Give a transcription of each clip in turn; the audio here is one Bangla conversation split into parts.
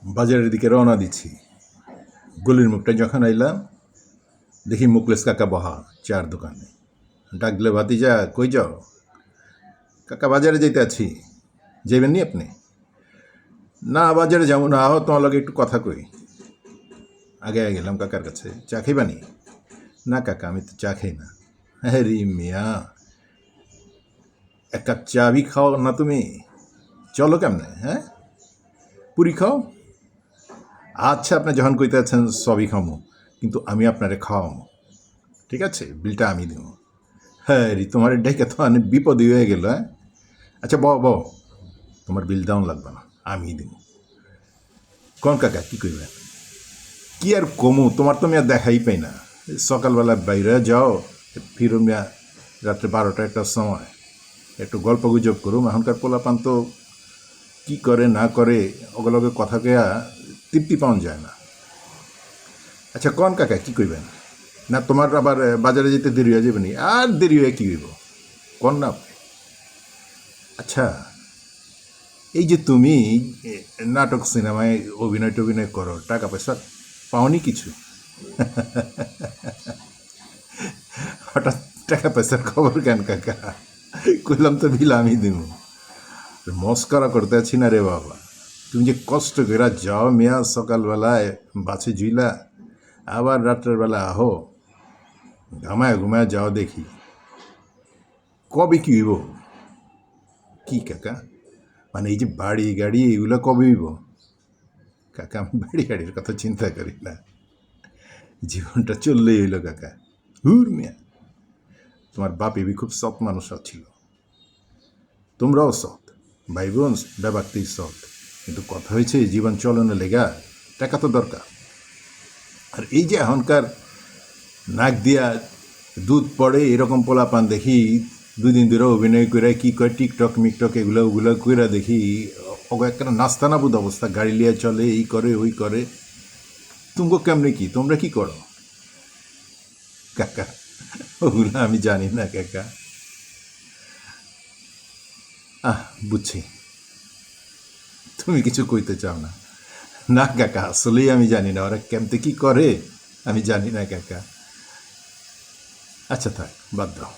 বাজারের দিকে রওনা দিচ্ছি। গলির মুখটা যখন আইলাম দেখি মুকলেশ কাকা বহা চার দোকানে। ডাকলে ভাতিজা কই যাও? কাকা বাজারে যেতে আছি। যাবেন নি আপনি? না বাজারে যাবো না, আহ তোমার লগে একটু কথা কই। আগে গেলাম কাকার কাছে, চা খাইবানি? না কাকা আমি তো চা খাই না। হ্যাঁ রি মিয়া, এক কাপ চা বি খাও না তুমি? চলো কেমনে? হ্যাঁ পুরি খাও। আচ্ছা আপনি যখন কইতে আছেন সবই খামো, কিন্তু আমি আপনারে খাওয়ামো, ঠিক আছে? বিলটা আমি দেবো। হ্যাঁ রি তোমার ডেকে তো অনেক বিপদই হয়ে গেল। হ্যাঁ আচ্ছা বউ তোমার বিল দাম লাগবে না, আমি দেব। কোন কাকা কী করবেন? কি আর কমু, তোমার তো মিয়া দেখাই পাই না। সকালবেলা বাইরে যাও, ফিরো মিয়া রাত্রে 12টা একটার সময়। একটু গল্প গুজব করুম। এখনকার পোলাপান তো কী করে না করে ওগুলোকে কথা কেয়া তৃপ্তি পাওয়া যায় না। আচ্ছা কোন কাকা কী করবেন? না তোমার আবার বাজারে যেতে দেরি হয়ে যাবে নি? আর দেরি হয়ে কী হইব কোন না আপনি? আচ্ছা এই যে তুমি নাটক সিনেমায় অভিনয় টভিনয় করো, টাকা পয়সা পাওনি কিছু? হঠাৎ টাকা পয়সার খবর কেন কাকা? কইলাম তো বিল আমি দিব। মস্করা করতে আছি না রে বাবা। তুমি যে কষ্ট করে যাও মিয়া সকালবেলায় বাসে জুইলা, আবার রাত্রের বেলা আহো, ঘামায় ঘুমায় যাও দেখি। কবে কি হইব? কি কাকা মানে এই যে বাড়ি গাড়ি এগুলো কবে হইব? কাকা আমি বাড়ি গাড়ির কথা চিন্তা করি না, জীবনটা চললেই হইল কাকা। হুর মিয়া, তোমার বাপ এবি খুব সৎ মানুষ ছিল, তোমরাও সৎ, ভাই বোন ব্যাপারতেই সৎ, কিন্তু কথা হয়েছে জীবন চলনে লেগা টাকা তো দরকার। আর এই যে এখনকার নাক দিয়া দুধ পড়ে এরকম পোলাপান দেখি 2 দিন ধরে অভিনয় করে কি করে টিকটক মিকটক এগুলো ওগুলো করে দেখি একটা নাস্তানাবুদ অবস্থা, গাড়ি লিয়ে চলে, এই করে ওই করে। তুমগো কেমনে কি, তোমরা কি করো কাকা? ওগুলো আমি জানি না কাকা। বুঝছি তুমি কিছু কইতে চাও না। না কাকা আসলেই আমি জানি না ওরা কেমতে কি করে, আমি জানি না কাকা। আচ্ছা থাক বাদ দাও।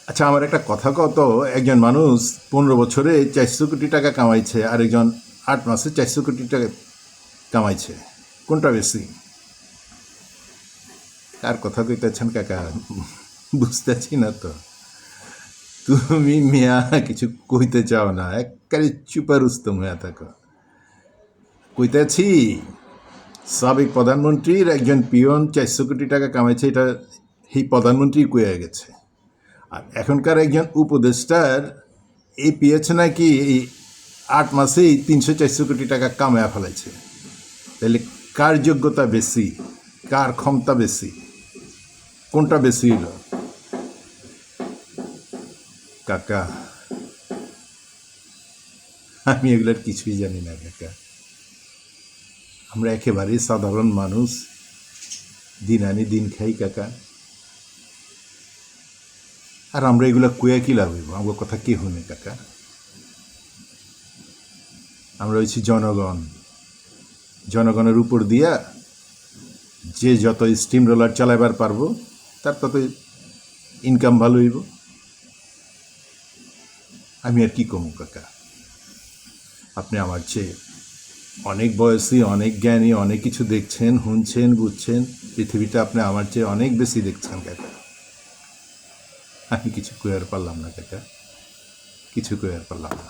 আচ্ছা আমার একটা কথা কত, একজন মানুষ 15 বছরে 400 কোটি টাকা কামাইছে, আর একজন 8 মাসে 400 কোটি টাকা কামাইছে, কোনটা বেশি? কার কথা কইতেছেন কাকা? বুঝতেছি না তো। তুমি মিয়া কিছু কইতে চাও না, একবারে চুপার উস্তম হয়ে থাকো। কইতেছি সাবেক প্রধানমন্ত্রীর একজন পিয়ন 400 কোটি টাকা কামাইছে, এটা এই প্রধানমন্ত্রী কয়ে গেছে। আর এখনকার একজন উপদেষ্টার এই পেয়েছে নাকি এই 8 মাসেই 300-400 কোটি টাকা কামায়া ফেলাইছে। তাহলে কার যোগ্যতা বেশি, কার ক্ষমতা বেশি, কোনটা বেশি হলো কাকা? আমি এগুলোর কিছুই জানি না কাকা। আমরা একেবারেই সাধারণ মানুষ, দিন আনি দিন খাই কাকা। আর আমরা এগুলো কুয়া কি লাভ হইব? আমার কথা কে শুনে কাকা? আমরা হচ্ছি জনগণ, জনগণের উপর দিয়া যে যত স্টিম রোলার চালাইবার পারবো তার তত ইনকাম ভালো হইব। আমি আর কি কমু কাকা? আপনি আমার চেয়ে অনেক বয়সী, অনেক জ্ঞানী, অনেক কিছু দেখছেন, শুনছেন, বুঝছেন। পৃথিবীটা আপনি আমার চেয়ে অনেক বেশি দেখছেন কাকা। আমি কিছু কইয়ার পারলাম না কাকা, কিছু কইয়ার পারলাম না।